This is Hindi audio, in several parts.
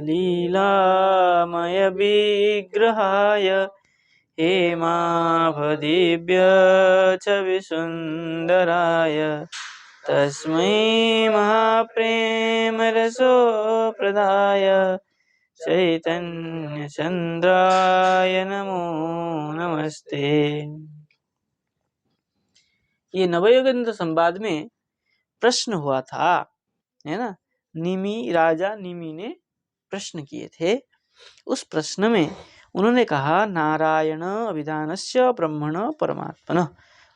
लीलामय विग्रहाय हेमाभदिव्य छविसुन्दराय तस्मै महाप्रेमरसोप्रदाय चैतन्यचन्द्राय नमो नमस्ते। ये नवयुगेंद्र संवाद में प्रश्न हुआ था, है ना। राजा निमि ने प्रश्न किए थे। उस प्रश्न में उन्होंने कहा नारायण अभिधानस्य ब्रह्मण परमात्मन,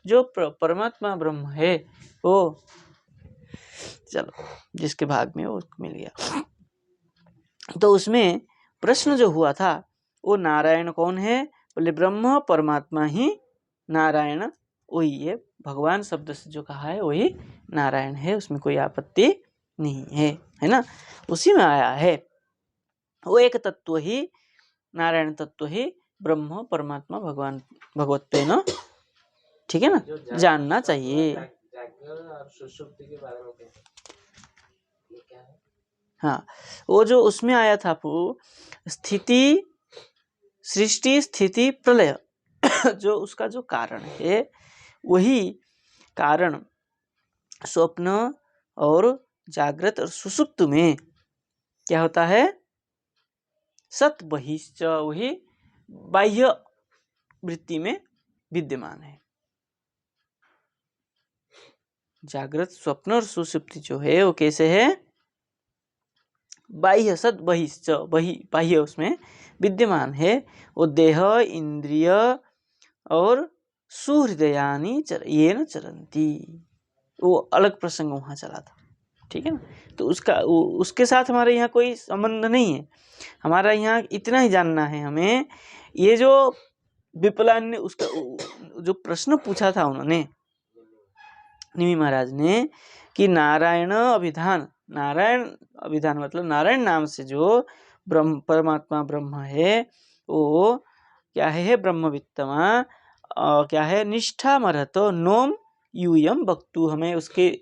जो परमात्मा ब्रह्म है वो, चलो जिसके भाग में वो मिल गया। तो उसमें प्रश्न जो हुआ था वो नारायण कौन है, बोले ब्रह्म परमात्मा ही नारायण वही है, भगवान शब्द से जो कहा है वही नारायण है, उसमें कोई आपत्ति नहीं है ना। उसी में आया है वो एक तत्व ही, नारायण तत्व ही ब्रह्म परमात्मा भगवान भगवत्तेन, ठीक है ना, जानना चाहिए। हाँ, वो जो उसमें आया था स्थिति, सृष्टि स्थिति प्रलय जो उसका जो कारण है वही कारण स्वप्न और जागृत और सुषुप्त में क्या होता है, सत बहिश्च, वही बाह्य वृत्ति में विद्यमान है। जागृत स्वप्न और सुषुप्ति जो है वो कैसे है, बाह्य सत बहिश्च, बाह्य उसमें विद्यमान है। वो देह इंद्रिय और सुहृदयानी ये न चरंती, वो अलग प्रसंग वहां चला था, ठीक है ना। तो उसके साथ हमारे यहाँ कोई संबंध नहीं है। हमारा यहाँ इतना ही जानना है हमें, ये जो विपलान ने उसका जो प्रश्न पूछा था उन्होंने, निमि महाराज ने, कि नारायण अभिधान, नारायण अभिधान मतलब नारायण नाम से जो ब्रह्म परमात्मा ब्रह्म है वो क्या है, ब्रह्मवित्तमा क्या है, निष्ठा मरहतो नोम यूयम वक्तु, हमें उसके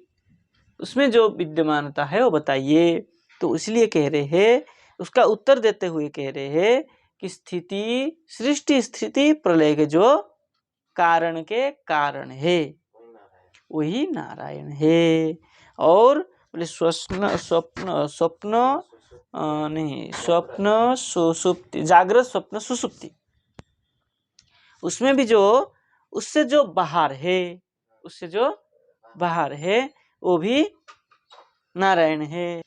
उसमें जो विद्यमानता है वो बताइए। तो इसलिए कह रहे हैं, उसका उत्तर देते हुए कह रहे हैं कि स्थिति, सृष्टि स्थिति प्रलय के जो कारण के कारण है वही नारायण है। और बोले स्वप्न स्वप्न स्वप्न नहीं, स्वप्न सुसुप्ति, जागृत स्वप्न सुसुप्ति, उसमें भी जो उससे जो बाहर है, उससे जो बाहर है वो भी नारायण है।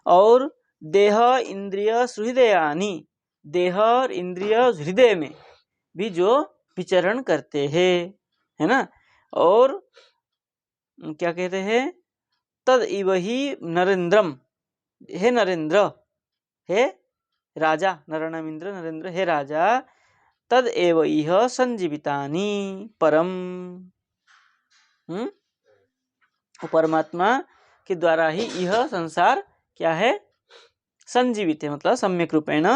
और देह इंद्रिय सुहृदयानी, देह और इंद्रिय हृदय में भी जो विचरण करते हैं, है ना। और क्या कहते हैं, तद इव ही नरेंद्रम, हे नरेंद्र, हे राजा, नरनाम इंद्र नरेंद्र, हे राजा, तद एव इह संजीवितानि परम, परमात्मा के द्वारा ही यह संसार क्या है, संजीवित है, मतलब सम्यक रूपेण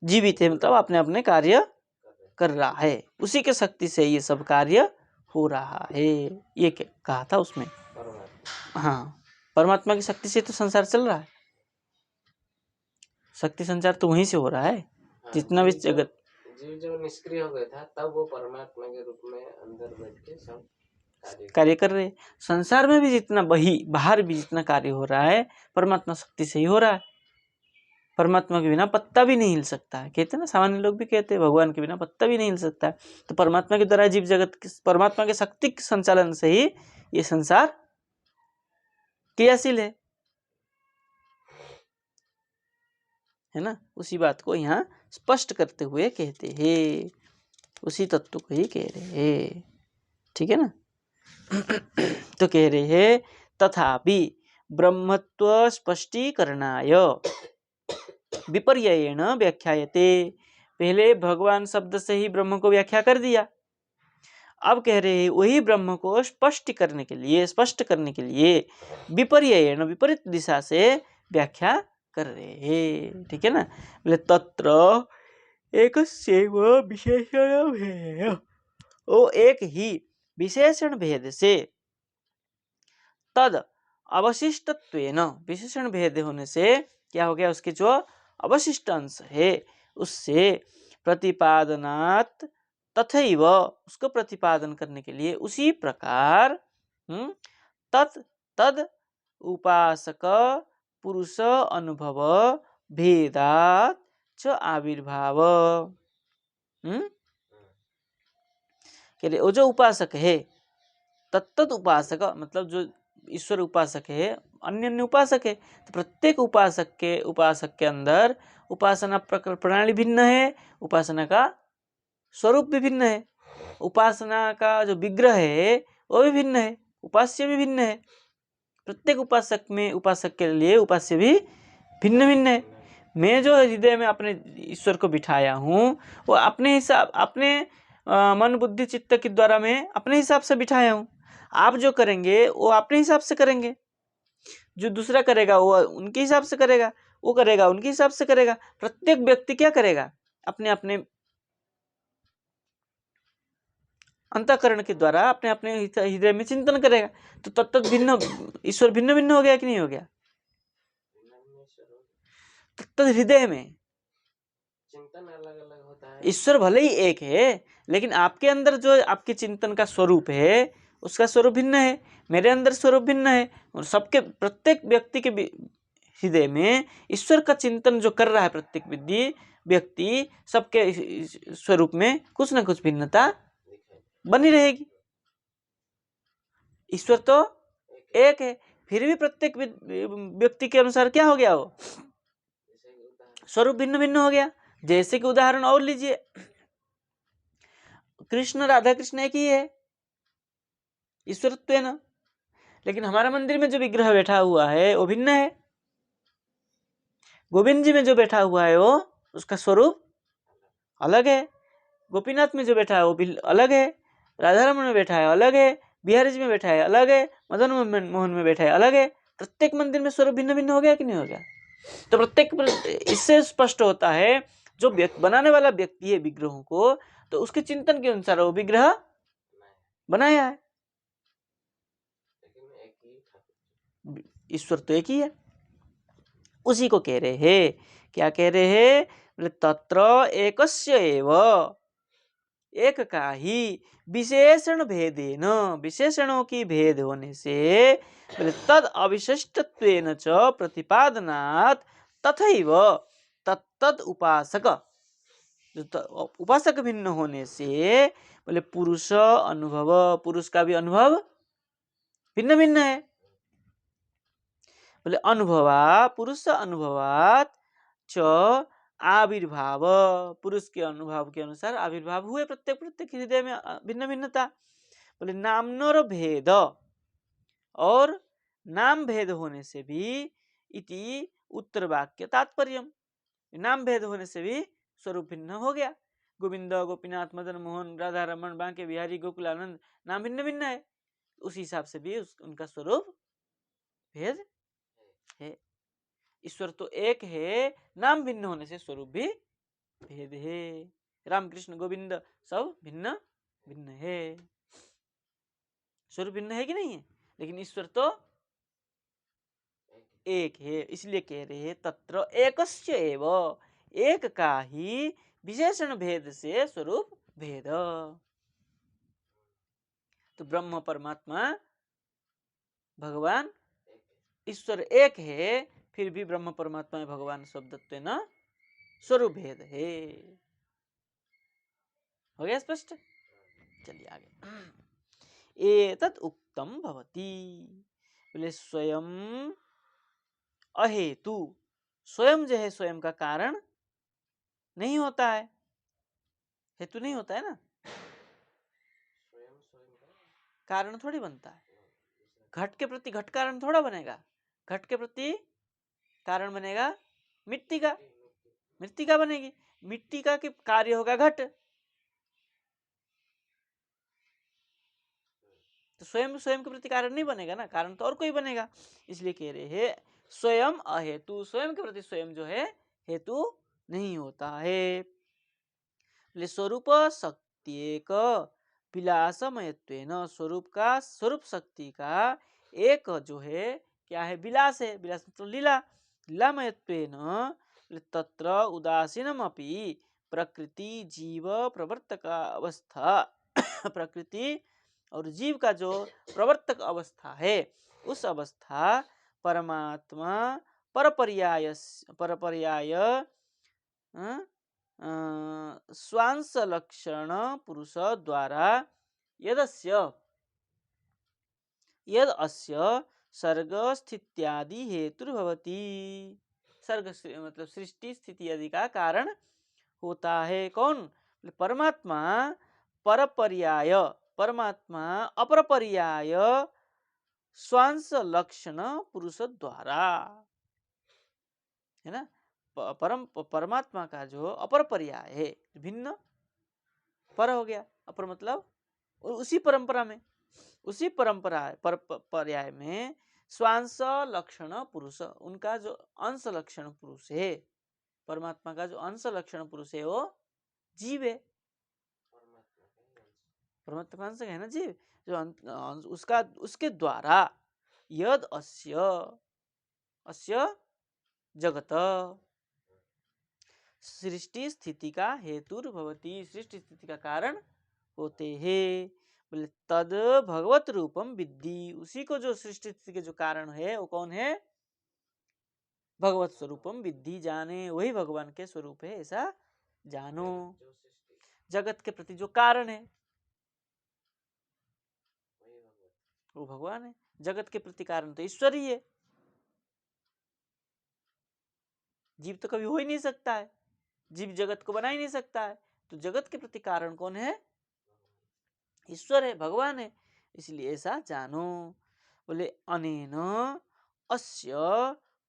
जीवित है, मतलब अपने अपने कार्य कर रहा है, उसी के शक्ति से ये सब कार्य हो रहा है, ये कहा था उसमें। हाँ, परमात्मा की शक्ति से तो संसार चल रहा है, शक्ति संचार तो वहीं से हो रहा है। जितना भी जगत, जीव जब निष्क्रिय हो गया था तब वो परमात्मा के रूप में अंदर बैठ के सब कार्य कर रहे। संसार में भी जितना बाहर भी जितना कार्य हो रहा है परमात्मा शक्ति से ही हो रहा है। परमात्मा के बिना पत्ता भी नहीं हिल सकता है, कहते हैं ना, सामान्य लोग भी कहते हैं भगवान के बिना पत्ता भी नहीं हिल सकता है। तो परमात्मा के द्वारा जीव जगत परमात्मा के शक्ति के संचालन से ही ये संसार क्रियाशील है ना। उसी बात को यहाँ स्पष्ट करते हुए कहते हैं, उसी तत्व को ही कह रहे हैं, ठीक है ना। तो कह रहे हैं तथापि ब्रह्मत्व स्पष्टीकरणाय विपर्ययेण व्याख्यायते, पहले भगवान शब्द से ही ब्रह्म को व्याख्या कर दिया, अब कह रहे हैं वही ब्रह्म को स्पष्ट करने के लिए विपर्ययेण, विपरीत दिशा से व्याख्या कर रहे हैं, ठीक है ना। बोले तत्र एकस्यैव विशेषण भेद, वो एक ही विशेषण भेद से तद अवशिष्टत्वेन, विशेषण भेद होने से क्या हो गया, उसके जो अवशिष्ट अंश है उससे प्रतिपादनात् तथैव, उसको प्रतिपादन करने के लिए उसी प्रकार तत् तद उपासक पुरुष अनुभव भेदात् च आविर्भाव। वो जो उपासक है, तत्त उपासक मतलब जो ईश्वर उपासक है, अन्य अन्य उपासक है, तो प्रत्येक उपासक के अंदर उपासना प्रणाली भिन्न है, उपासना का स्वरूप भी भिन्न है, उपासना का जो विग्रह है वो भी भिन्न है, उपास्य भी भिन्न है। प्रत्येक उपासक के लिए उपास्य भी भिन्न भिन्न है। मैं जो हृदय में अपने ईश्वर को बिठाया हूँ वो अपने हिसाब, अपने मन बुद्धि चित्त के द्वारा मैं अपने हिसाब से बिठाया हूँ। आप जो करेंगे वो अपने हिसाब से करेंगे, जो दूसरा करेगा वो उनके हिसाब से करेगा, वो करेगा उनके हिसाब से करेगा। प्रत्येक व्यक्ति क्या करेगा, अपने अपने अंतःकरण के द्वारा अपने अपने हृदय में चिंतन करेगा। तो तत्त भिन्न, ईश्वर भिन्न भिन्न हो गया कि नहीं हो गया? तत्त हृदय में चिंतन अलग अलग होता है। ईश्वर भले ही एक है, लेकिन आपके अंदर जो आपके चिंतन का स्वरूप है उसका स्वरूप भिन्न है, मेरे अंदर स्वरूप भिन्न है। और सबके प्रत्येक व्यक्ति के हृदय में ईश्वर का चिंतन जो कर रहा है प्रत्येक व्यक्ति, सबके स्वरूप में कुछ ना कुछ भिन्नता बनी रहेगी। ईश्वर तो एक है, फिर भी प्रत्येक व्यक्ति के अनुसार क्या हो गया, वो स्वरूप भिन्न भिन्न हो गया। जैसे कि उदाहरण और लीजिए, कृष्ण राधा कृष्ण एक ही है ईश्वरत्व न, लेकिन हमारा मंदिर में जो विग्रह बैठा हुआ है वो भिन्न है। गोविंद जी में जो बैठा हुआ है वो उसका स्वरूप अलग है, गोपीनाथ में जो बैठा है वो भी अलग है, राधा रमन में बैठा है अलग है, बिहारी जी में बैठा है अलग है, मदन मोहन में बैठा है अलग है। प्रत्येक मंदिर में स्वरूप भिन्न भिन्न हो गया कि नहीं हो गया? तो प्रत्येक, इससे स्पष्ट होता है जो बनाने वाला व्यक्ति है विग्रहों को, तो उसके चिंतन के अनुसार वो विग्रह बनाया है। ईश्वर तो एक ही है, उसी को कह रहे हैं। क्या कह रहे हैं? बोले तत्र एकस्य एव, एक का ही विशेषण भेदेन, विशेषणों की भेद होने से बोले तद अविशिष्टत्वेन च प्रतिपादनात् तथैव तत्तद उपासक, उपासक भिन्न होने से बोले पुरुष अनुभव, पुरुष का भी अनुभव भिन्न भिन्न है। बोले अनुभवा पुरुष अनुभवात च आविर्भाव, पुरुष के अनुभव के अनुसार आविर्भाव हुए प्रत्येक प्रत्येक हृदय में भिन्न भिन्नता। बोले नामनोर भेद, और नाम भेद होने से भी इति उत्तर वाक्य तात्पर्य, नाम भेद होने से भी स्वरूप भिन्न हो गया। गोविंद, गोपीनाथ, मदन मोहन, राधा रमन, बांके बिहारी, गोकुलानंद, नाम भिन्न भिन्न है, उस हिसाब से भी उनका स्वरूप भेद है। ईश्वर तो एक है, नाम भिन्न होने से स्वरूप भी भेद है। रामकृष्ण गोविंद सब भिन्न भिन्न है, स्वरूप भिन्न है कि नहीं है? लेकिन ईश्वर तो एक है, इसलिए कह रहे हैं तत्र एकस्य एव, एक का ही विशेषण भेद से स्वरूप भेद। तो ब्रह्म परमात्मा भगवान ईश्वर एक है, फिर भी ब्रह्म परमात्मा में भगवान शब्दत्व न स्वरूप भेद है। हो गया स्पष्ट? चलिए आगे। एतत् उक्तम भवति, बोले स्वयं अहेतु, स्वयं जो है स्वयं का कारण नहीं होता है, हेतु नहीं होता है ना, कारण थोड़ी बनता है। घट के प्रति घट कारण थोड़ा बनेगा, घट के प्रति कारण बनेगा मिट्टी का, मिट्टी का बनेगी, मिट्टी का के कार्य होगा घट, तो स्वयं स्वयं के प्रति कारण नहीं बनेगा ना, कारण तो और कोई बनेगा। इसलिए कह रहे हैं स्वयं अहेतु, स्वयं के प्रति स्वयं जो है हेतु नहीं होता है। स्वरूप शक्ति विलासमयत्वेन, स्वरूप का, स्वरूप शक्ति का एक जो है क्या है? विलास है। विलास मतलब लीला। लीलामयत्वेन तत्र उदासीनमपि प्रकृति जीव प्रवर्तक अवस्था प्रकृति और जीव का जो प्रवर्तक अवस्था है, उस अवस्था परमात्मा परपर्याय स्वांश लक्षण पुरुष द्वारा यदस्य यद अस्य सर्ग स्थित्यादि हेतुर्भवति। सर्ग मतलब सृष्टि स्थिति आदि का कारण होता है। कौन? परमात्मा परपर्याय, परमात्मा अपरपर्याय स्वांश लक्षण पुरुष द्वारा, है ना। परमात्मा का जो अपर पर्याय है, भिन्न, पर हो गया, अपर मतलब उसी परंपरा में, उसी परंपरा पर्याय में स्वांश लक्षण पुरुष, उनका जो अंश लक्षण पुरुष है, परमात्मा का जो अंश लक्षण पुरुष है वो जीव है। परमात्मा का अंश है ना जीव, जो उसका उसके द्वारा यद अस्य जगत सृष्टि स्थिति का हेतुर भवति, सृष्टि स्थिति का कारण होते हैं। बोले तद भगवत रूपम विद्धि, उसी को जो सृष्टि स्थिति के जो कारण है वो कौन है? भगवत स्वरूपम विद्धि, जाने वही भगवान के स्वरूप है ऐसा जानो। जगत के प्रति जो कारण है वो भगवान है। जगत के प्रति कारण तो ईश्वर ही है। जीव तो कभी हो ही नहीं सकता है, जीव जगत को बना ही नहीं सकता है। तो जगत के प्रति कारण कौन है? ईश्वर है, भगवान है। इसलिए ऐसा जानो। बोले अनेन अस्य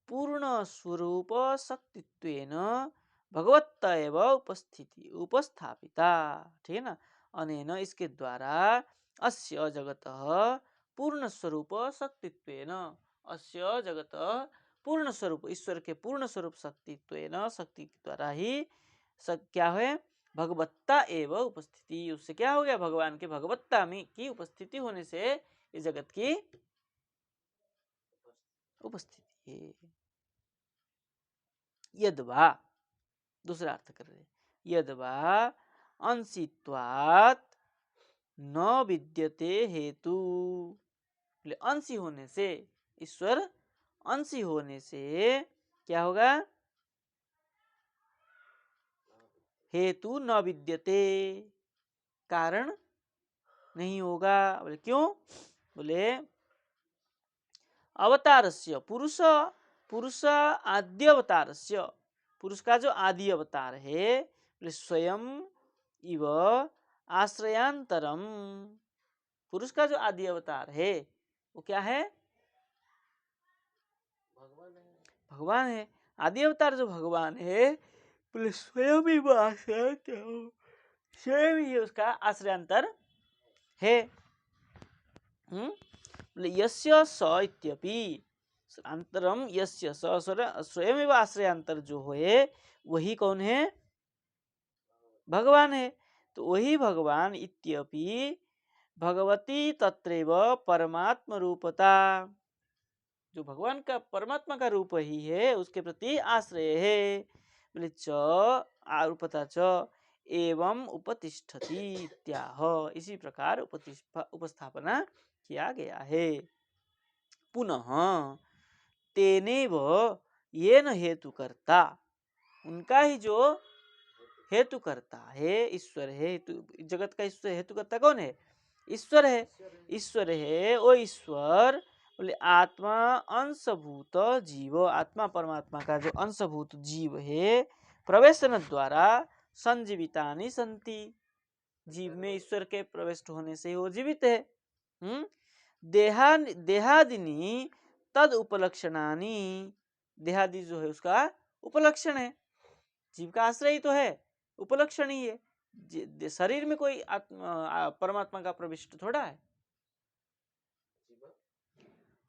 पूर्ण स्वरूप शक्तित्वेन भगवत्ता एव उपस्थिति उपस्थापिता। ठीक है ना। अनेन इसके द्वारा अस्य जगत पूर्ण स्वरूप शक्तित्वेन, अस्य जगत पूर्ण स्वरूप, ईश्वर के पूर्ण स्वरूप शक्तित्वेन, शक्ति के द्वारा ही क्या है? भगवत्ता एवं उपस्थिति, उससे क्या हो गया? भगवान के भगवत्ता में की उपस्थिति होने से इस जगत की उपस्थिति है। यद्वा, दूसरा अर्थ कर रहे, यद्वा अंशित्वात् न विद्यते हेतु, अंशी होने से, ईश्वर अंशी होने से क्या होगा? हेतु न विद्यते, कारण नहीं होगा। बोले क्यों? बोले अवतारस्य पुरुष, पुरुष आद्य अवतारस्य, पुरुष का जो आदि अवतार है, बोले स्वयं इव आश्रयांतरम, पुरुष का जो आदि अवतार है वो क्या है? भगवान है। आदि अवतार जो भगवान है, बोले स्वयं ही आश्रयांतर, स्वयं ही उसका आश्रयांतर है। यस्य स इत्यपि अंतरम, यस्य स स्वयं आश्रयांतर जो है वही कौन है? भगवान है। तो वही भगवान इत्यपि भगवती तत्रैव परमात्म रूपता, जो भगवान का परमात्मा का रूप ही है उसके प्रति आश्रय है। बोले च आरूपता च एवं उपतिष्ठति इत्याह, इसी प्रकार उपस्थापना किया गया है। पुनः तेनेव येन हेतुकर्ता, उनका ही जो हेतु करता है ईश्वर है। जगत का ईश्वर हेतु करता कौन है? ईश्वर है। ईश्वर है वो ईश्वर, बोले आत्मा अंशभूत जीव, आत्मा परमात्मा का जो अंशभूत जीव है, प्रवेशन द्वारा संजीवितानि संति, जीव में ईश्वर के प्रविष्ट होने से वो जीवित है। देहादिनी तद उपलक्षणानि, देहादि जो है उसका उपलक्षण है, जीव का आश्रय ही तो है, उपलक्षण ही है। शरीर में कोई परमात्मा का प्रविष्ट थोड़ा है,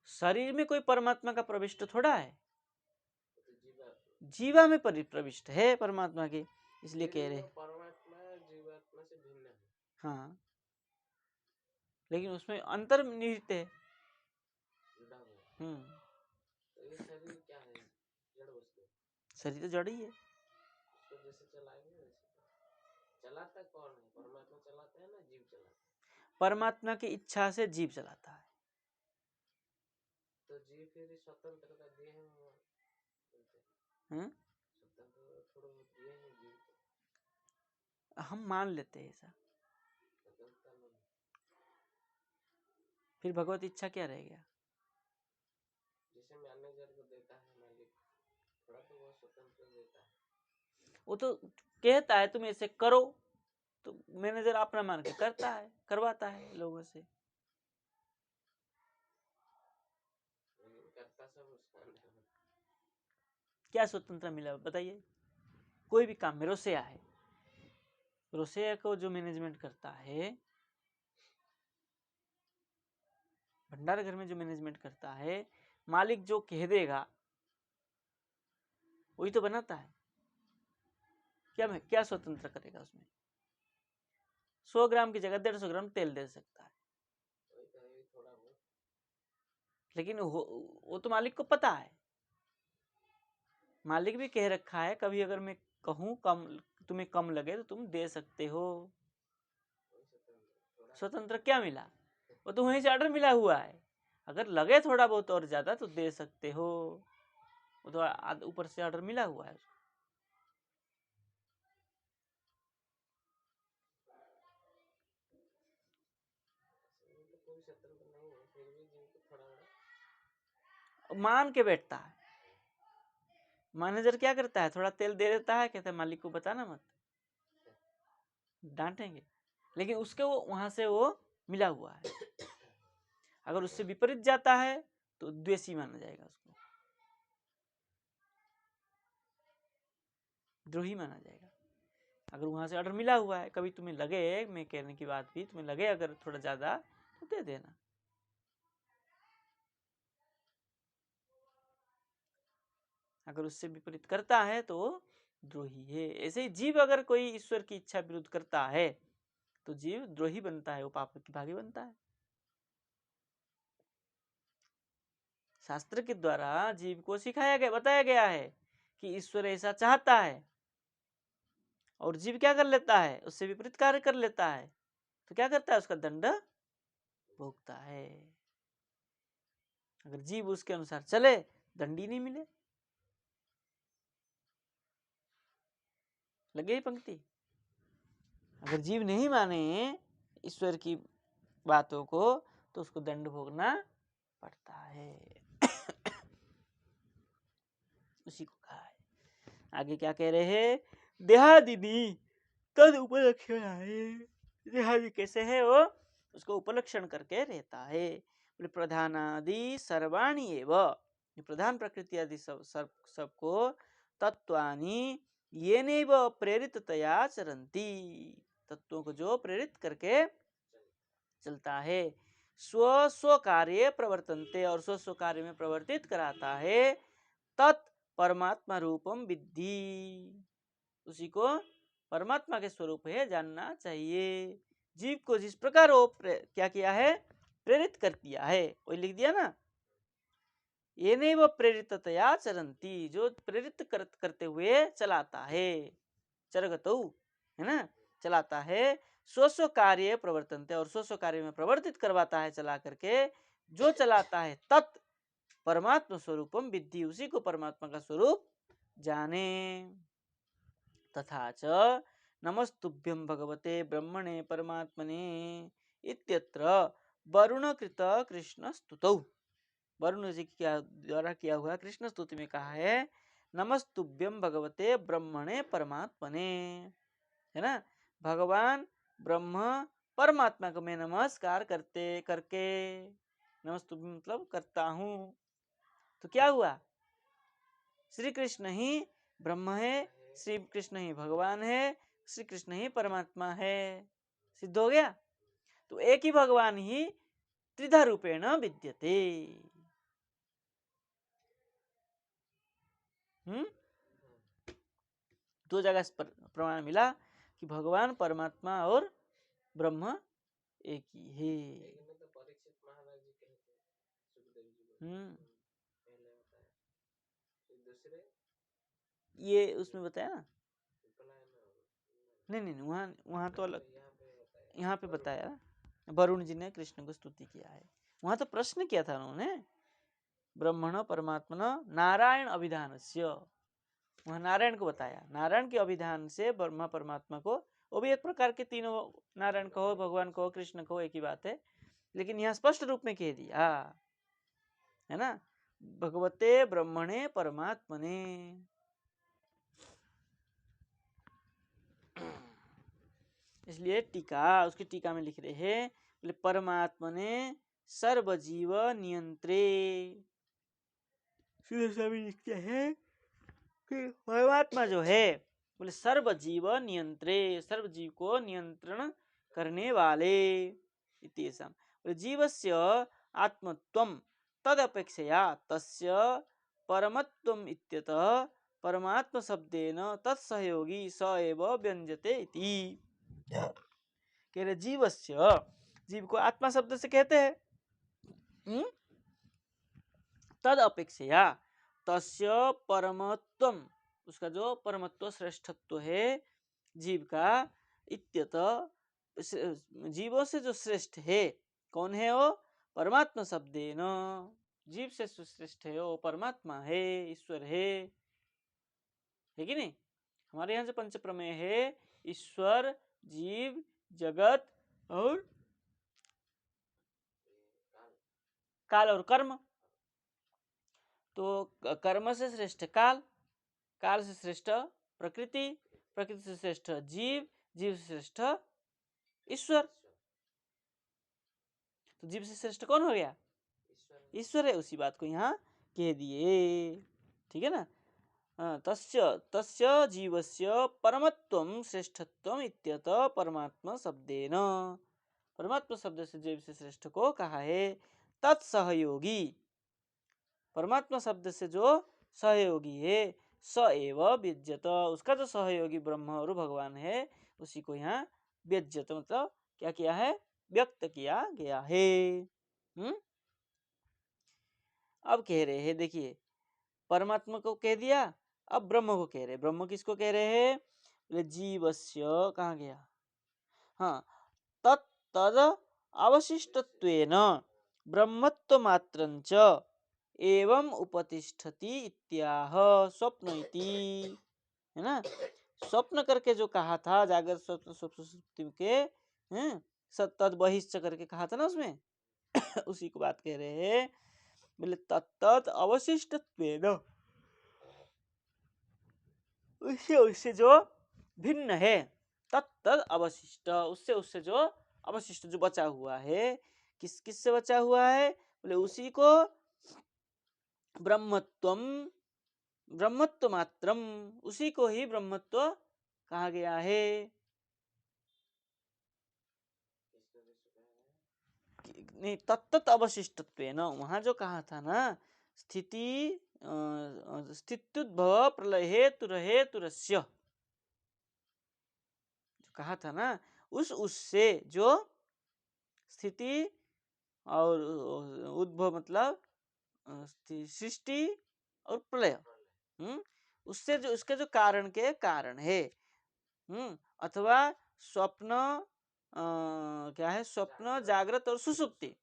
शरीर में कोई परमात्मा का प्रविष्ट थोड़ा है, जीवा में प्रविष्ट है परमात्मा के, इसलिए कह रहे परमात्मा जीवात्मा से भिन्न है। हाँ, लेकिन उसमें अंतर निहित है। शरीर तो जड़ ही है। उसको जैसे चलाएंगे वैसे चलाता कौन है? परमात्मा चलाता है ना जीव चलाता है? परमात्मा की इच्छा से जीव चलाता है। तो जीव फिर स्वतंत्रता दिए हैं स्वतंत्र थोड़ा दिए हैं जीव को। हम मान लेते हैं ऐसा, स्वतंत्रता नहीं, फिर भगवत इच्छा क्या रह गया? जैसे मैनेजर को देता है मालिक, थोड़ा तो वो स्वतंत्र देता है। वो तो कहता है तुम ऐसे करो, तो मैनेजर अपना मान के करता है, करवाता है लोगों से। लेकिन करता सब उसका अंदर में। क्या स्वतंत्रता मिला बताइए? कोई भी काम में रोसिया है, रोसिया को जो मैनेजमेंट करता है, भंडार घर में जो मैनेजमेंट करता है, मालिक जो कह देगा वही तो बनाता है। क्या स्वतंत्र करेगा उसमें? 100 ग्राम की जगह 150 ग्राम तेल दे सकता है, वही तो है, थोड़ा बहुत। लेकिन वो तो मालिक को पता है। मालिक भी कह रखा है कभी अगर मैं कहूँ कम, तुम्हें कम लगे तो तुम दे सकते हो। स्वतंत्र क्या मिला? वो तो वहीं से ऑर्डर मिला हुआ है, अगर लगे थोड़ा बहुत और ज्यादा तो दे सकते हो, वो तो ऊपर से ऑर्डर मिला हुआ है। तो कोई स्वतंत्र नहीं है, फिर भी जीव को थोड़ा बड़ा मान के बैठता है। मैनेजर क्या करता है? थोड़ा तेल दे देता है, कहता है मालिक को बताना मत, डांटेंगे, लेकिन उसके वो वहां से वो मिला हुआ है। अगर उससे विपरीत जाता है तो द्वेषी माना जाएगा, उसको द्रोही माना जाएगा। अगर वहां से ऑर्डर मिला हुआ है, कभी तुम्हें लगे, मैं कहने की बात भी, तुम्हें लगे अगर थोड़ा ज्यादा तो दे देना। अगर उससे विपरीत करता है तो द्रोही है। ऐसे ही जीव अगर कोई ईश्वर की इच्छा विरुद्ध करता है तो जीव द्रोही बनता है, वो पाप की भागी बनता है। शास्त्र के द्वारा जीव को सिखाया गया, बताया गया है कि ईश्वर ऐसा चाहता है, और जीव क्या कर लेता है? उससे विपरीत कार्य कर लेता है, तो क्या करता है? उसका दंड भोगता है। अगर जीव उसके अनुसार चले, दंड ही नहीं मिले। लगे ही पंक्ति। अगर जीव नहीं माने ईश्वर की बातों को तो उसको दंड भोगना पड़ता है। उसी को कहा है। आगे क्या कह रहे हैं? देहादिनी तद उपलक्षणाय। देहादि कैसे है? वो उसको उपलक्षण करके रहता है। बोले प्रधानादि सर्वाणि एव, प्रधान प्रकृति आदि सबको तत्वानि येनैव प्रेरिततया चरन्ति, तत्वों को जो प्रेरित करके चलता है। स्व स्व कार्य प्रवर्तनते, और स्व स्व कार्य में प्रवर्तित कराता है। तत् परमात्मा रूपम विद्धि, उसी को परमात्मा के स्वरूप है जानना चाहिए। जीव को जिस प्रकार वो क्या किया है? प्रेरित कर दिया है, वही लिख दिया ना। ये नहीं वो प्रेरिततया चरंती, जो प्रेरित करते हुए चलाता है, चरगतौ है ना, चलाता है। स्व स्व कार्य प्रवर्तनते, और स्व स्व कार्य में प्रवर्तित करवाता है चला करके। जो चलाता है तत् परमात्मा स्वरूपम विद्धि, उसी को परमात्मा का स्वरूप जाने। तथा च नमस्तुभ्यं भगवते ब्रह्मणे परमात्मने इत्यत्र वरुणकृत कृष्ण स्तुतौ, वरुण जी के द्वारा किया हुआ कृष्ण स्तुति में कहा है नमस्तुभ्यं भगवते ब्रह्मणे परमात्मने, है ना। भगवान ब्रह्म परमात्मा को मैं नमस्कार करके, नमस्तुभ्यं मतलब करता हूँ। तो क्या हुआ? श्री कृष्ण ही ब्रह्म है, श्री कृष्ण ही भगवान है, श्री कृष्ण ही परमात्मा है, सिद्ध हो गया। तो एक ही भगवान ही त्रिधा रूपेण विद्यते। दो जगह प्रमाण मिला कि भगवान परमात्मा और ब्रह्म एक ही है। तो परीक्षित महाराज जी कहते हैं सुखदेव जी को पहले बताया, फिर दूसरे ये उसमें बताया ना, पलायन नहीं नहीं नहीं, वहाँ तो अलग, यहाँ पे बताया यहाँ पे बताया ना, वरुण जी ने कृष्ण को स्तुति किया है, वहाँ तो प्रश्न किया था उन्होंने, ब्रह्मण परमात्मन नारायण अभिधानस्य, वहाँ नारायण को बताया, नारायण के अभिधान से ब्रह्मा परमात्मा को, वो भी एक प्रकार के तीनों, नारायण कहो भगवान कहो कृष्ण कहो एक ही बात है, लेकिन यहाँ स्पष्ट रूप में कह दिया है ना, भगवते ब्रह्मणे परमात्मने। इसलिए टीका, उसकी टीका में लिख रहे हैं, बोले परमात्मने सर्वजीव नियंत्रे, सीधे स्वामी लिखते हैं कि परमात्मा जो है बोले सर्व जीव नियंत्रे, सर्व जीव को नियंत्रण करने वाले, इत्येषां बोले जीवस्य आत्मत्वं तदपेक्षया तस्य परमत्वम् इत्यतः परमात्म शब्देन तत्सहयोगी स एव व्यंजते इति। कह रहे जीवस्य, जीव को आत्मा शब्द से कहते हैं, तद अपेक्षया तस्य परमत्वम, उसका जो परमत्व श्रेष्ठत्व है जीव का, इत्यतः जीवों से जो श्रेष्ठ है, कौन है वो, परमात्मा शब्देन, जीव से श्रेष्ठ है वो परमात्मा है, ईश्वर है कि नहीं। हमारे यहाँ जो पंच प्रमेय है, ईश्वर, जीव, जगत और काल और कर्म, तो कर्म से श्रेष्ठ काल, काल से श्रेष्ठ प्रकृति, प्रकृति से श्रेष्ठ जीव, जीव से श्रेष्ठ ईश्वर, तो जीव से श्रेष्ठ कौन हो गया, ईश्वर है, उसी बात को यहाँ कह दिए, ठीक है ना। तस्य तस्य जीवस्य परमत्वं श्रेष्ठत्वम् इत्यतः परमात्मा शब्देन, परमात्मा शब्द से जीव से श्रेष्ठ को कहा है, तत्सहयोगी, परमात्मा शब्द से जो सहयोगी है, स एव व्यज्यत, उसका जो सहयोगी ब्रह्म और भगवान है, उसी को यहाँ व्यज्यत मतलब क्या किया है, व्यक्त किया गया है। अब कह रहे हैं, देखिए परमात्मा को कह दिया, अब ब्रह्म को कह रहे, ब्रह्म किसको कह रहे हैं, बोले जीवस्य, कहाँ गया, हाँ, तद अवशिष्टत्वेन ब्रह्मत्व मात्रंच एवं उपतिष्ठति इत्याह स्वप्न इति, है ना, स्वप्न करके जो कहा था, जागृत स्वप्न स्वप्न सुषुप्ति के, तद बहिश्च करके कहा था ना उसमें उसी को बात कह रहे हैं, बोले तत्त अवशिष्टत्वेन, उससे उससे जो भिन्न है, तत्त अवशिष्ट, उससे उससे जो अवशिष्ट जो बचा हुआ है, किस किस से बचा हुआ है, बोले उसी को ब्रह्मत्वम, ब्रह्मत्व मात्रम, उसी को ही ब्रह्मत्व कहा गया है। नहीं, तत्त अवशिष्टत्वेन, वहां जो कहा था ना, स्थिति स्थित्युद्भव प्रलय हेतुरस्य, जो कहा था ना, उससे जो स्थिति और उद्भव मतलब सृष्टि और प्रलय, उससे जो उसके जो कारण के कारण है, अथवा स्वप्न, क्या है, स्वप्न जागृत और सुसुप्ति,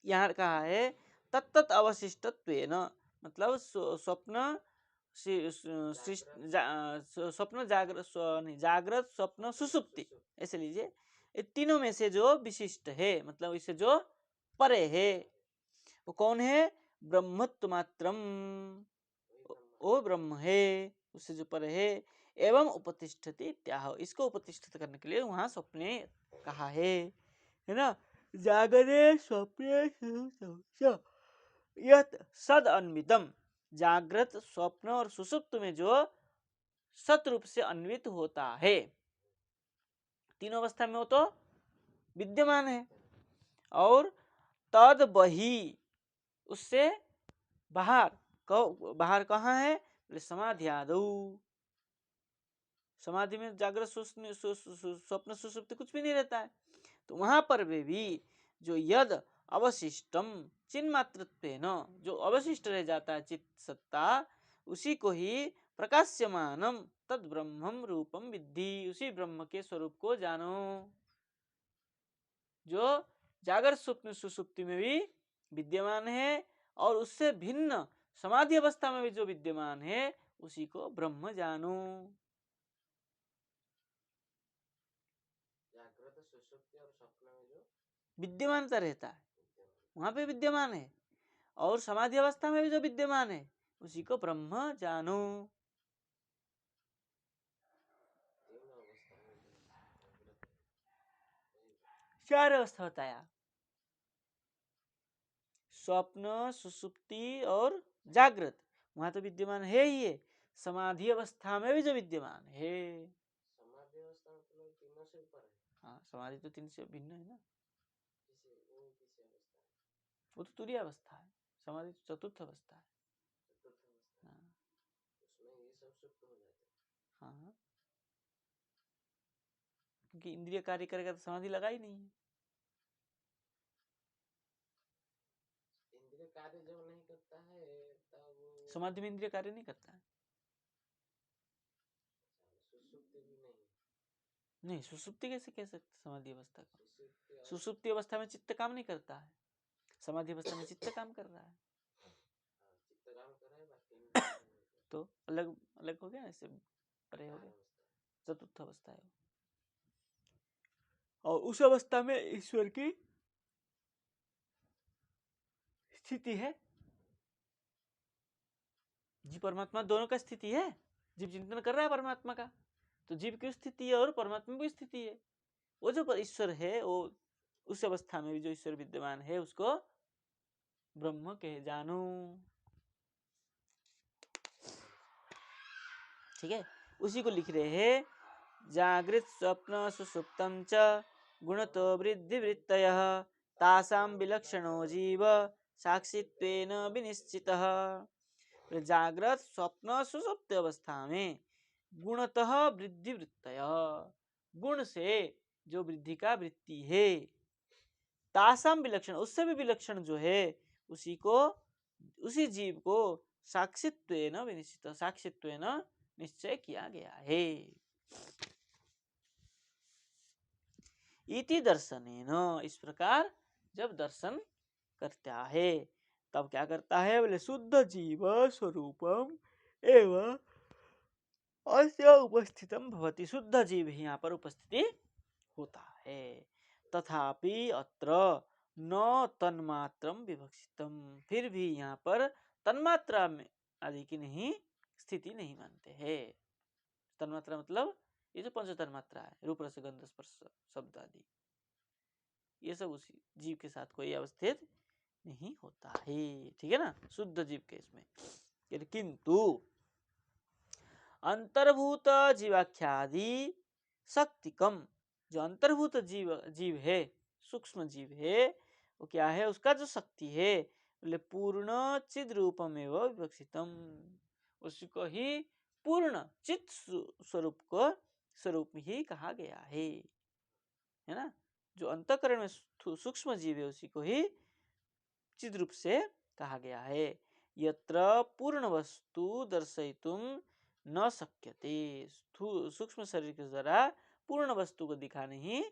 यहाँ कहा है तत्त अवशिष्टत्वेन, मतलब स्वप्न स्वप्न जागृत नहीं, जागृत स्वप्न सुसुप्ति, ऐसे लीजिए, ये तीनों में से जो विशिष्ट है, मतलब इससे जो परे है, वो कौन है, ब्रह्मत्व मात्रम, वो ब्रह्म है, उससे जो परे है, एवं उपतिष्ठति इत्याह, इसको उपतिष्ठित करने के लिए वहां स्वप्ने कहा है ना, जागरे स्वप्ने यत सद अन्वितम, जागृत स्वप्न और सुसुप्त में जो सत रूप से अन्वित होता है, तीनों अवस्था में वो तो विद्यमान है, और तद बही, उससे बाहर, बाहर कहाँ है, बोले समाधि आदौ, समाधि में जागृत स्वप्न सुसुप्ति कुछ भी नहीं रहता है, तो वहां पर भी जो यद अवशिष्टम चिन्ह मात्रत्वेन, जो अवशिष्ट रह जाता है चित्त सत्ता, उसी को ही प्रकाश्यमानम तद ब्रह्मम रूपम विद्धि, उसी ब्रह्म के स्वरूप को जानो, जो जागृत स्वप्न सुषुप्ति में भी विद्यमान है और उससे भिन्न समाधि अवस्था में भी जो विद्यमान है उसी को ब्रह्म जानो। जागृत सुषुप्ति और स्वप्न में जो विद्यमानता रहता है वहां पे विद्यमान है, और समाधि अवस्था में भी जो विद्यमान है उसी को ब्रह्म जानो। तीन अवस्था में जो जागृत चार अवस्था बताया, स्वप्न सुषुप्ति और जागृत, वहां तो विद्यमान है ही है, समाधि अवस्था में भी जो विद्यमान है। समाधि अवस्था मतलब तीनों से ऊपर है। हाँ, समाधि तो तीन से भिन्न है ना, किसी वो किसी अवस्था है, वो तो तुरीय अवस्था है, समाधि तो चतुर्थ अवस्था है। चतुर्थ अवस्था है। हाँ उसमें ये सब सुप्त हो जाते हैं। हाँ, क्योंकि इंद्रिय कार्य करेगा तो समाधि लगा ही नहीं है। इंद्रिय कार्य जब नहीं करता है तब समाधि में इंद्रिय कार्य नहीं करता है। सुसुप्ति भी नहीं, नहीं, सुसुप्ति कैसे कह सकते समाधि अवस्था को? सुसुप्ति और सुसुप्ति अवस्था में चित्त काम नहीं करता है, समाधि अवस्था में चित्त काम कर रहा है, चित्त काम कर रहा है, बाकी इंद्रिय काम नहीं कर तो अलग अलग हो गया, ऐसे परे हो रहा। गया, अवस्था चतुर्थ अवस्था है। और उस अवस्था में ईश्वर की स्थिति है, जीव परमात्मा दोनों का स्थिति है। जीव चिंतन कर रहा है परमात्मा का, तो जीव की स्थिति है और परमात्मा की स्थिति है। वो जो ईश्वर है वो उस अवस्था में भी जो ईश्वर विद्यमान है उसको ब्रह्म कहे जानो। ठीक है, उसी को लिख रहे हैं, जागृत स्वप्न सुषुप्तम च गुणतो वृद्धि वृत्तयः तासां विलक्षणो जीव साक्षित्वेन विनिश्चितः। जागृत स्वप्न सुषुप्त अवस्था में गुणतः वृद्धि वृत्तय, गुण से जो वृद्धि का वृत्ति है, तासाम विलक्षण, उससे भी विलक्षण जो है उसी को, उसी जीव को साक्षित्वेन विनिश्चित, साक्षित्वेन निश्चय किया गया है। इति दर्शनेन, इस प्रकार जब दर्शन करता है तब क्या करता है बोले, शुद्ध जीव स्वरूपम एवं अस्य उपस्थितम भवति, शुद्ध जीव ही यहाँ पर उपस्थिति होता है। तथापि अत्र न तन्मात्रम विवक्षितम, फिर भी यहाँ पर तन्मात्रा में आदि की नहीं स्थिति नहीं मानते हैं। तन्मात्रा मतलब ये जो पंच तन्मात्रा है, रूप रस गंध स्पर्श शब्द आदि, ये सब उसी जीव के साथ कोई अवस्थित नहीं होता है। ठीक है ना, शुद्ध जीव के इसमें। किंतु अंतर्भूत जीवाख्यादि शक्तिकम, जो अंतर्भूत जीव है, सूक्ष्म जीव है, वो क्या है, उसका जो शक्ति है बोले पूर्ण चिद रूपमेव विवक्षितम, उसको ही पूर्ण चित स्वरूप को स्वरूप ही कहा गया है ना। जो अंतःकरण में सूक्ष्म जीव है उसी को ही चिद रूप से कहा गया है। यत्र पूर्ण वस्तु दर्शयितुम न शक्यते, सूक्ष्म शरीर के द्वारा पूर्ण वस्तु को दिखा नहीं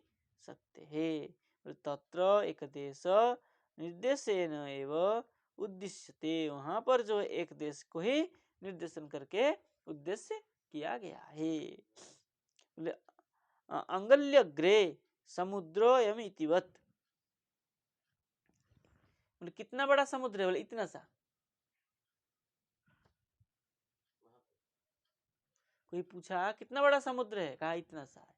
सकते हैं। तत्र एक देश निर्देशन एवं उद्देश्यते, वहां पर जो एक देश को ही निर्देशन करके उद्देश्य किया गया है। अंगल्यग्रे समुद्रोयम इतिवत, बोले कितना बड़ा समुद्र है, बोले इतना सा। कोई पूछा कितना बड़ा समुद्र है, कहा इतना सा है।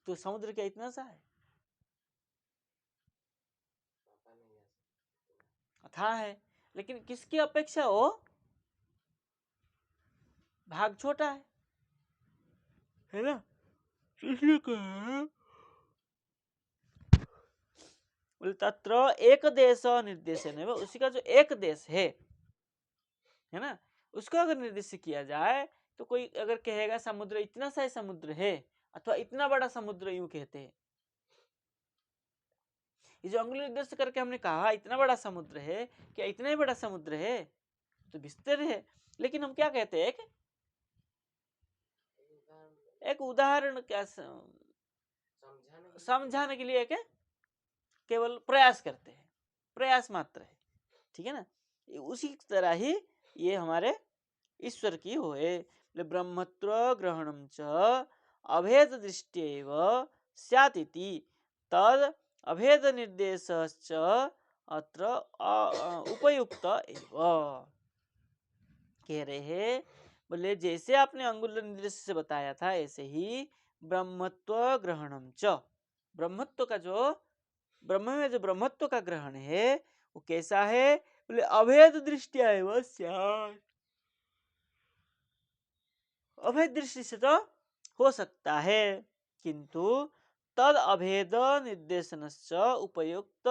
तो समुद्र क्या इतना सा है? पता नहीं है, अथाह है, लेकिन किसकी अपेक्षा हो भाग छोटा है ना, इसलिए कहा बोले तत्र एक देश निर्देशन है, उसी का जो एक देश है ना, उसको अगर निर्देशित किया जाए तो कोई अगर कहेगा समुद्र इतना सा समुद्र है, अथवा इतना बड़ा समुद्र यूं कहते हैं। ये जो अंगुली निर्देश करके हमने कहा इतना बड़ा समुद्र है, क्या इतना ही बड़ा समुद्र है? तो विस्तार है। लेकिन हम क्या कहते हैं, एक उदाहरण क्या समझाने के लिए केवल प्रयास करते हैं, प्रयास मात्र है, ठीक है ना। उसी तरह ही ये हमारे ईश्वर की होए। ब्रह्मत्व ग्रहणम च अभेद दृष्टेव स्यात् इति तद अभेद निर्देशश्च अत्र उपयुक्त एव। कह रहे हैं, बोले जैसे आपने अंगुल निर्देश से बताया था, ऐसे ही ब्रह्मत्व ग्रहणम च, ब्रह्मत्व का जो ब्रह्म में जो ब्रह्मत्व का ग्रहण है वो कैसा है, बोले अभेद दृष्टिया एव स्यात्। अभेद दृष्टि से तो हो सकता है, किंतु तद अभेद निर्देशनश्च उपयुक्त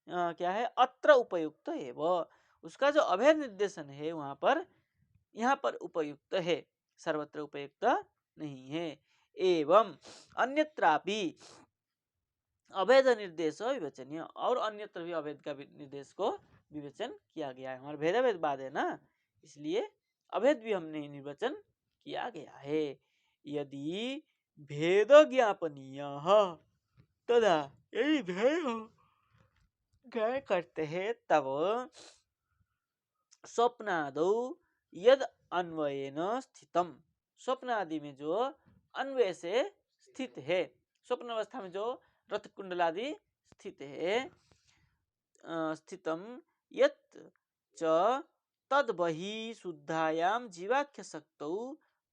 क्या है, अत्र उपयुक्त एव। उसका जो अभेद निर्देशन है वहां पर, यहाँ पर उपयुक्त है, सर्वत्र उपयुक्त नहीं है। एवं अन्यत्रापि अभेद निर्देश विवेचनीय, और अन्यत्र भी अभेद का निर्देश को विवेचन किया गया है। हमारा भेदाभेद बाद है ना, इसलिए अभेद भी हमने निर्वचन किया गया है। यदि भेद ज्ञापनीय तदा, यदि भेद क्या करते हैं तब स्वप्नादौ यद अन्वयेन स्थितम, स्वप्न आदि में जो अन्वय से स्थित है, स्वप्न अवस्था में जो रथ कुंडल आदि स्थित है, स्थितम यत् च तद बहि शुद्धायाम जीवाख्य शक्तौ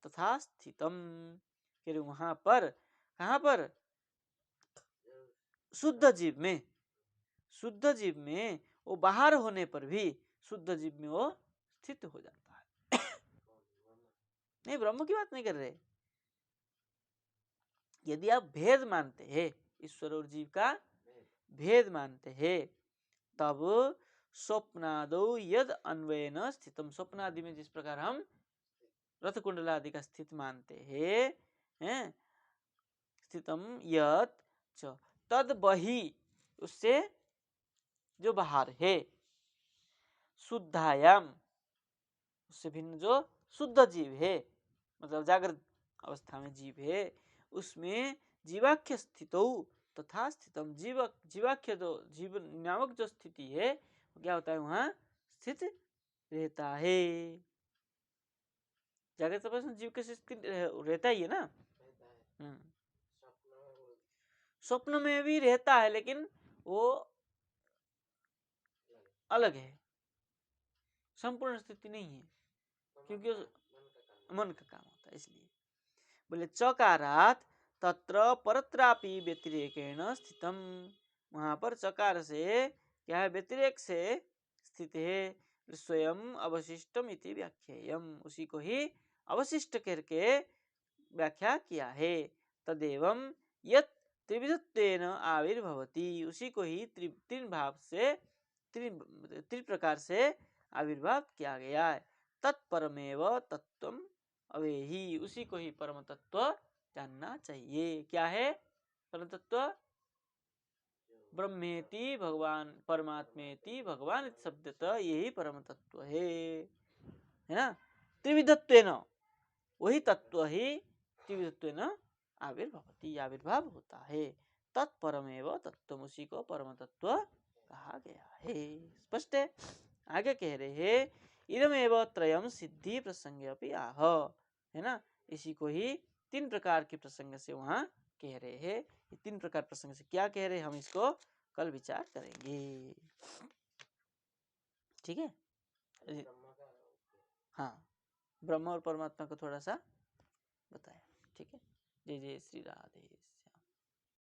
तथा स्थितम। वहां पर, कहां पर, शुद्ध जीव में, शुद्ध जीव में वो बाहर होने पर भी शुद्ध जीव में वो स्थित हो जाता है। नहीं, ब्रह्म की बात नहीं कर रहे। यदि आप भेद मानते हैं, ईश्वर और जीव का भेद मानते हैं, तब स्वप्नादो यद अन्वयन स्थितम, स्वप्न आदि में जिस प्रकार हम रथ कुंडल आदि का स्थित मानते हैं, स्थितम यद च तद बहि, उससे जो बाहर है, शुद्धायाम, उससे भिन्न जो शुद्ध जीव है, मतलब जागृत अवस्था में जीव है, उसमें जीवाख्य स्थितौ तथा स्थितम, जीवाख्य जो जीव नामक जो स्थिति है वो क्या होता है, वहां स्थित रहता है। जागृत अवस्था में जीव के स्थित रहता ही है ना। स्वप्न में भी रहता है, लेकिन वो अलग है, संपूर्ण स्थिति नहीं है, क्योंकि मन का काम होता है। इसलिए बोले चकारात तत्र परत्रापि व्यतिरेकेण स्थितम, वहां पर चकार से क्या है, व्यतिरेक से स्थित है। स्वयं अवशिष्टम इति व्याख्येयम, उसी को ही अवशिष्ट करके व्याख्या किया है। तदेवं यत् त्रिविधत्वेन आविर्भवति, उसी को ही तीन भाव से, तीन प्रकार से आविर्भाव किया गया है। तत्परमेव तत्वम अवेही, उसी को ही परम तत्व जानना चाहिए। क्या है परम तत्व? ब्रह्मेति भगवान, परमात्मेति भगवान शब्दतः यही परम तत्व है ना। त्रिविधत्वेन, वही तत्व ही त्रिविधत्वेन आविर्भवति, आविर्भाव होता है। तत्परमेव तत्व, उसी को परम तत्व कहा गया है। स्पष्ट है। आगे कह रहे हैं इदमेव त्रयम सिद्धि प्रसंग अपि आह, है ना। इसी को ही तीन प्रकार के प्रसंग से वहां कह रहे हैं। ये तीन प्रकार प्रसंग से क्या कह रहे हैं, हम इसको कल विचार करेंगे। ठीक है। हाँ, ब्रह्म और परमात्मा को थोड़ा सा बताया। ठीक है। जय जय श्री राधे।